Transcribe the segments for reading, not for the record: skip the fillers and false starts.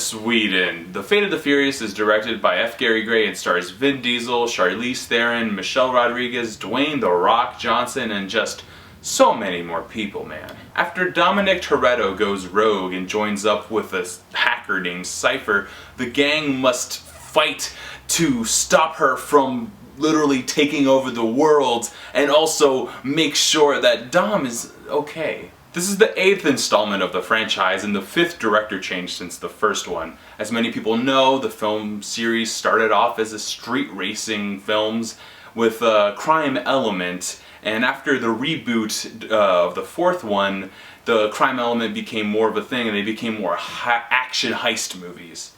Sweden. The Fate of the Furious is directed by F. Gary Gray and stars Vin Diesel, Charlize Theron, Michelle Rodriguez, Dwayne "The Rock" Johnson, and just so many more people, man. After Dominic Toretto goes rogue and joins up with a hacker named Cypher, the gang must fight to stop her from literally taking over the world and also make sure that Dom is okay. This is the 8th installment of the franchise and the 5th director change since the first one. As many people know, the film series started off as a street racing films with a crime element, and after the reboot of the 4th one, the crime element became more of a thing and they became more action heist movies.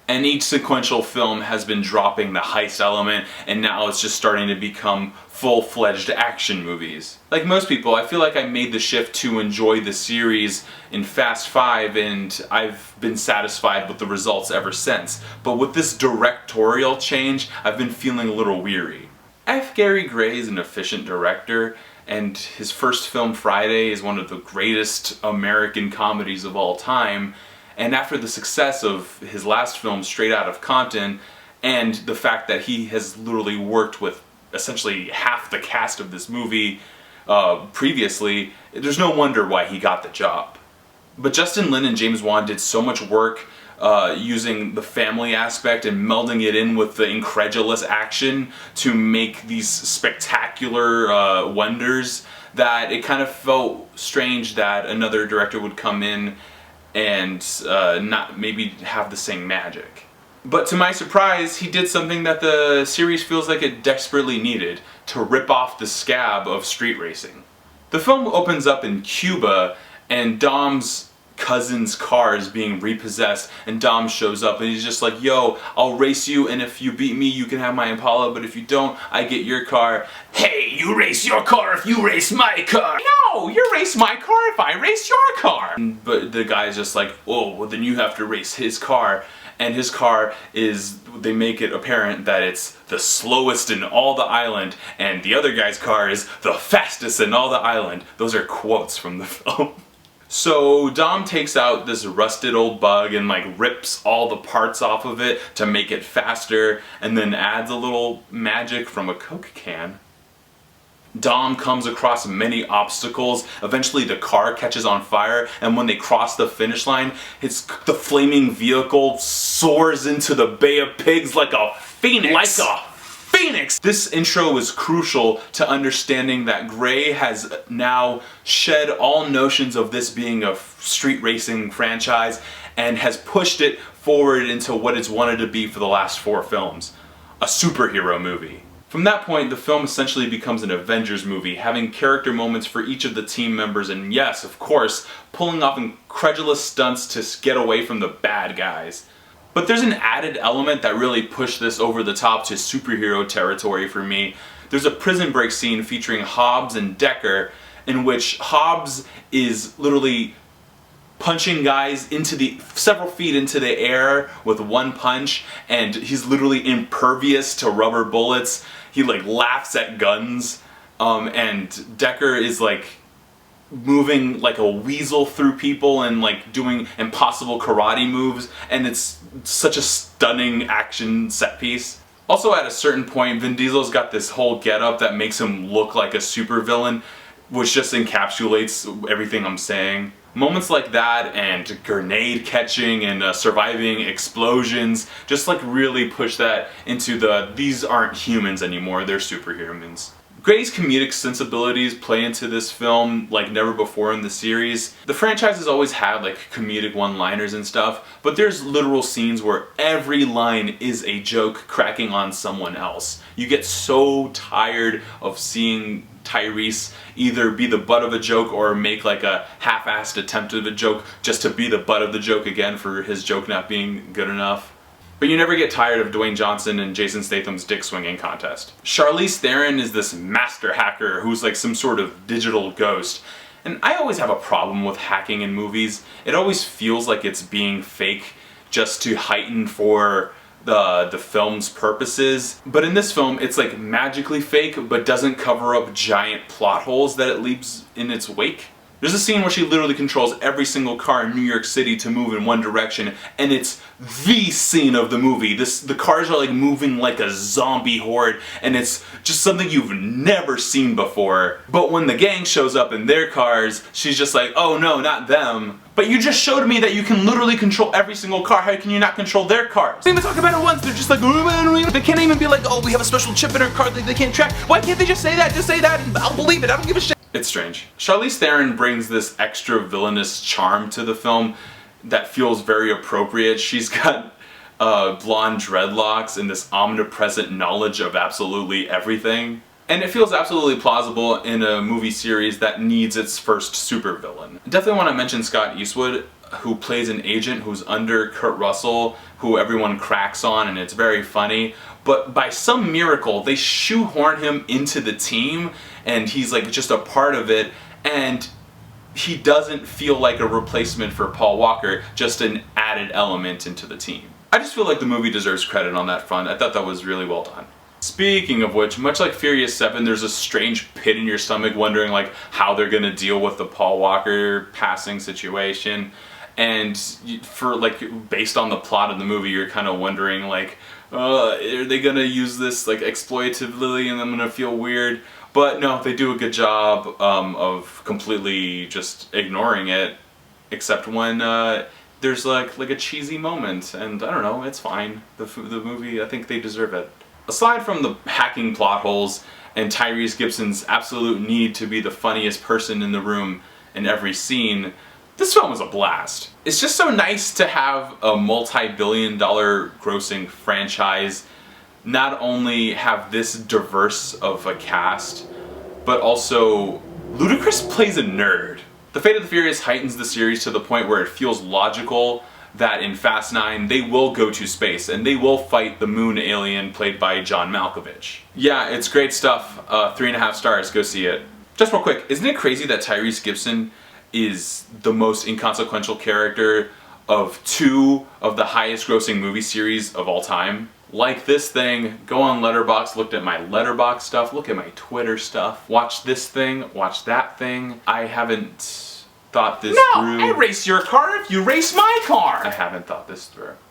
And each sequential film has been dropping the heist element, and now it's just starting to become full-fledged action movies. Like most people, I feel like I made the shift to enjoy the series in Fast 5, and I've been satisfied with the results ever since. But with this directorial change, I've been feeling a little weary. F. Gary Gray is an efficient director, and his first film, Friday, is one of the greatest American comedies of all time. And after the success of his last film, Straight Outta Compton, and the fact that he has literally worked with essentially half the cast of this movie previously, there's no wonder why he got the job. But Justin Lin and James Wan did so much work using the family aspect and melding it in with the incredulous action to make these spectacular wonders that it kind of felt strange that another director would come in and not maybe have the same magic. But to my surprise, he did something that the series feels like it desperately needed, to rip off the scab of street racing. The film opens up in Cuba, and Dom's cousin's car is being repossessed, and Dom shows up and he's just like, yo, I'll race you, and if you beat me you can have my Impala, but if you don't, I get your car. Hey, you race your car if you race my car. No, you race my car if I race your car. But the guy's just like, oh, well then you have to race his car. And his car is, they make it apparent that it's the slowest in all the island, and the other guy's car is the fastest in all the island. Those are quotes from the film. So Dom takes out this rusted old bug and like rips all the parts off of it to make it faster, and then adds a little magic from a Coke can. Dom comes across many obstacles. Eventually the car catches on fire, and when they cross the finish line, the flaming vehicle soars into the Bay of Pigs like a phoenix. This intro is crucial to understanding that Gray has now shed all notions of this being a street racing franchise and has pushed it forward into what it's wanted to be for the last 4 films, a superhero movie. From that point, the film essentially becomes an Avengers movie, having character moments for each of the team members, and yes, of course, pulling off incredulous stunts to get away from the bad guys. But there's an added element that really pushed this over the top to superhero territory for me. There's a prison break scene featuring Hobbs and Decker, in which Hobbs is literally punching guys into several feet into the air with one punch, and he's literally impervious to rubber bullets. He like laughs at guns, and Decker is like moving like a weasel through people and like doing impossible karate moves, and it's such a stunning action set piece. Also, at a certain point, Vin Diesel's got this whole getup that makes him look like a supervillain, which just encapsulates everything I'm saying. Moments like that and grenade catching and surviving explosions just like really push that into these aren't humans anymore, they're superhumans. Gray's comedic sensibilities play into this film like never before in the series. The franchise has always had like comedic one-liners and stuff, but there's literal scenes where every line is a joke cracking on someone else. You get so tired of seeing Tyrese either be the butt of a joke or make like a half-assed attempt at a joke just to be the butt of the joke again for his joke not being good enough. But you never get tired of Dwayne Johnson and Jason Statham's dick swinging contest. Charlize Theron is this master hacker who's like some sort of digital ghost. And I always have a problem with hacking in movies. It always feels like it's being fake just to heighten for the film's purposes. But in this film, it's like magically fake but doesn't cover up giant plot holes that it leaves in its wake. There's a scene where she literally controls every single car in New York City to move in one direction, and it's the scene of the movie. The cars are like moving like a zombie horde, and it's just something you've never seen before. But when the gang shows up in their cars, she's just like, oh no, not them. But you just showed me that you can literally control every single car. How can you not control their cars? They even talk about it once. They're just like, they can't even be like, oh, we have a special chip in our car that they can't track. Why can't they just say that? Just say that and I'll believe it. I don't give a shit. It's strange. Charlize Theron brings this extra villainous charm to the film that feels very appropriate. She's got blonde dreadlocks and this omnipresent knowledge of absolutely everything. And it feels absolutely plausible in a movie series that needs its first supervillain. Definitely want to mention Scott Eastwood, who plays an agent who's under Kurt Russell, who everyone cracks on, and it's very funny. But by some miracle, they shoehorn him into the team, and he's like just a part of it, and he doesn't feel like a replacement for Paul Walker, just an added element into the team. I just feel like the movie deserves credit on that front. I thought that was really well done. Speaking of which, much like Furious 7, there's a strange pit in your stomach wondering like how they're gonna deal with the Paul Walker passing situation. And for like, based on the plot of the movie, you're kind of wondering like, are they gonna use this like exploitatively and I'm gonna feel weird? But no, they do a good job of completely just ignoring it, except when there's like a cheesy moment, and I don't know, it's fine. The movie, I think they deserve it. Aside from the hacking plot holes and Tyrese Gibson's absolute need to be the funniest person in the room in every scene, this film was a blast. It's just so nice to have a multi-billion-dollar grossing franchise not only have this diverse of a cast, but also Ludacris plays a nerd. The Fate of the Furious heightens the series to the point where it feels logical that in Fast 9 they will go to space and they will fight the moon alien played by John Malkovich. Yeah, it's great stuff. 3.5 stars, go see it. Just real quick, isn't it crazy that Tyrese Gibson is the most inconsequential character of 2 of the highest grossing movie series of all time? Like this thing, go on Letterboxd, look at my Letterboxd stuff, look at my Twitter stuff, watch this thing, watch that thing. I haven't thought this through. No, I race your car if you race my car! I haven't thought this through.